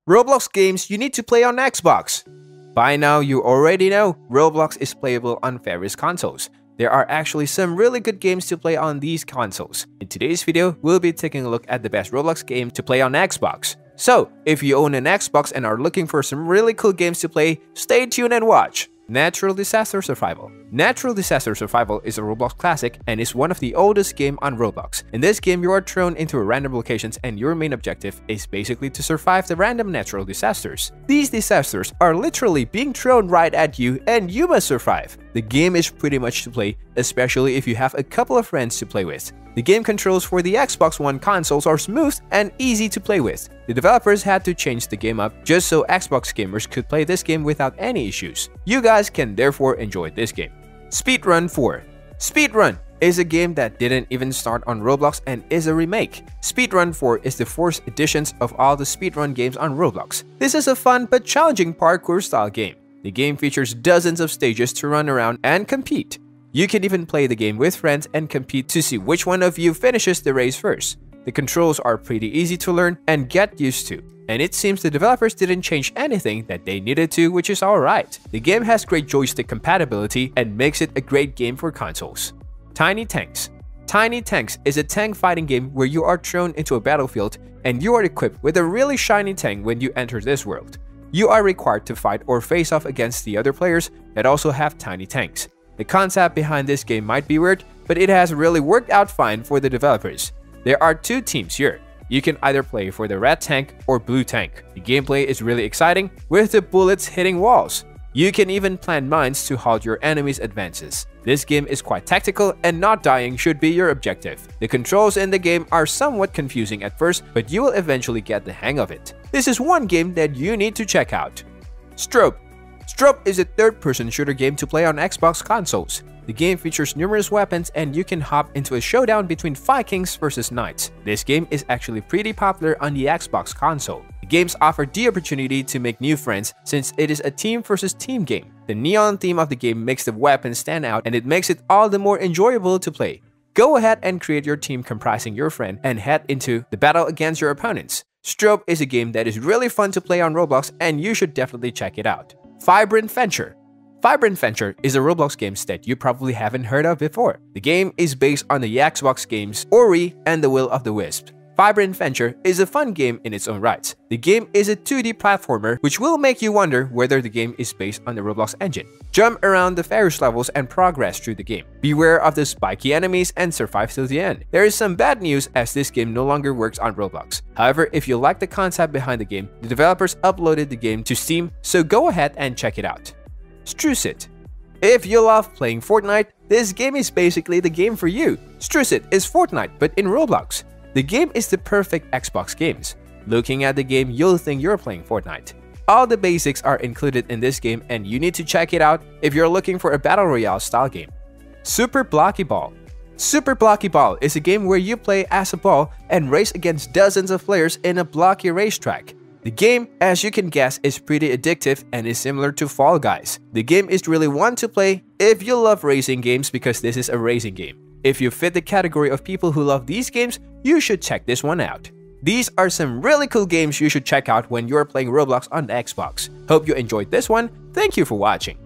Roblox games you need to play on Xbox. By now, you already know Roblox is playable on various consoles. There are actually some really good games to play on these consoles. In today's video, we'll be taking a look at the best Roblox game to play on Xbox. So, if you own an Xbox and are looking for some really cool games to play, stay tuned and watch. Natural Disaster Survival. Natural Disaster Survival is a Roblox classic and is one of the oldest games on Roblox. In this game, you are thrown into random locations and your main objective is basically to survive the random natural disasters. These disasters are literally being thrown right at you and you must survive. The game is pretty much to play, especially if you have a couple of friends to play with. The game controls for the Xbox One consoles are smooth and easy to play with. The developers had to change the game up just so Xbox gamers could play this game without any issues. You guys can therefore enjoy this game. Speedrun 4. Speedrun is a game that didn't even start on Roblox and is a remake. Speedrun 4 is the fourth edition of all the speedrun games on Roblox. This is a fun but challenging parkour style game. The game features dozens of stages to run around and compete. You can even play the game with friends and compete to see which one of you finishes the race first. The controls are pretty easy to learn and get used to, and it seems the developers didn't change anything that they needed to, which is alright. The game has great joystick compatibility and makes it a great game for consoles. Tiny Tanks. Tiny Tanks is a tank fighting game where you are thrown into a battlefield and you are equipped with a really shiny tank when you enter this world. You are required to fight or face off against the other players that also have tiny tanks. The concept behind this game might be weird, but it has really worked out fine for the developers. There are two teams here. You can either play for the red tank or blue tank. The gameplay is really exciting, with the bullets hitting walls. You can even plant mines to halt your enemies' advances. This game is quite tactical and not dying should be your objective. The controls in the game are somewhat confusing at first, but you will eventually get the hang of it. This is one game that you need to check out. Strobe. Strobe is a third-person shooter game to play on Xbox consoles. The game features numerous weapons and you can hop into a showdown between Vikings versus Knights. This game is actually pretty popular on the Xbox console. The games offer the opportunity to make new friends since it is a team versus team game. The neon theme of the game makes the weapons stand out and it makes it all the more enjoyable to play. Go ahead and create your team comprising your friend and head into the battle against your opponents. Strobe is a game that is really fun to play on Roblox and you should definitely check it out. Vibrant Venture. Vibrant Venture is a Roblox game that you probably haven't heard of before. The game is based on the Xbox games Ori and the Will of the Wisp. Vibrant Venture is a fun game in its own right. The game is a 2D platformer which will make you wonder whether the game is based on the Roblox engine. Jump around the various levels and progress through the game. Beware of the spiky enemies and survive till the end. There is some bad news as this game no longer works on Roblox. However, if you like the concept behind the game, the developers uploaded the game to Steam, so go ahead and check it out. Strucid. If you love playing Fortnite, this game is basically the game for you. Strucid is Fortnite but in Roblox. The game is the perfect Xbox games. Looking at the game, you'll think you're playing Fortnite. All the basics are included in this game and you need to check it out if you're looking for a Battle Royale style game. Super Blocky Ball. Super Blocky Ball is a game where you play as a ball and race against dozens of players in a blocky racetrack. The game, as you can guess, is pretty addictive and is similar to Fall Guys. The game is really one to play if you love racing games because this is a racing game. If you fit the category of people who love these games, you should check this one out. These are some really cool games you should check out when you're playing Roblox on the Xbox. Hope you enjoyed this one. Thank you for watching.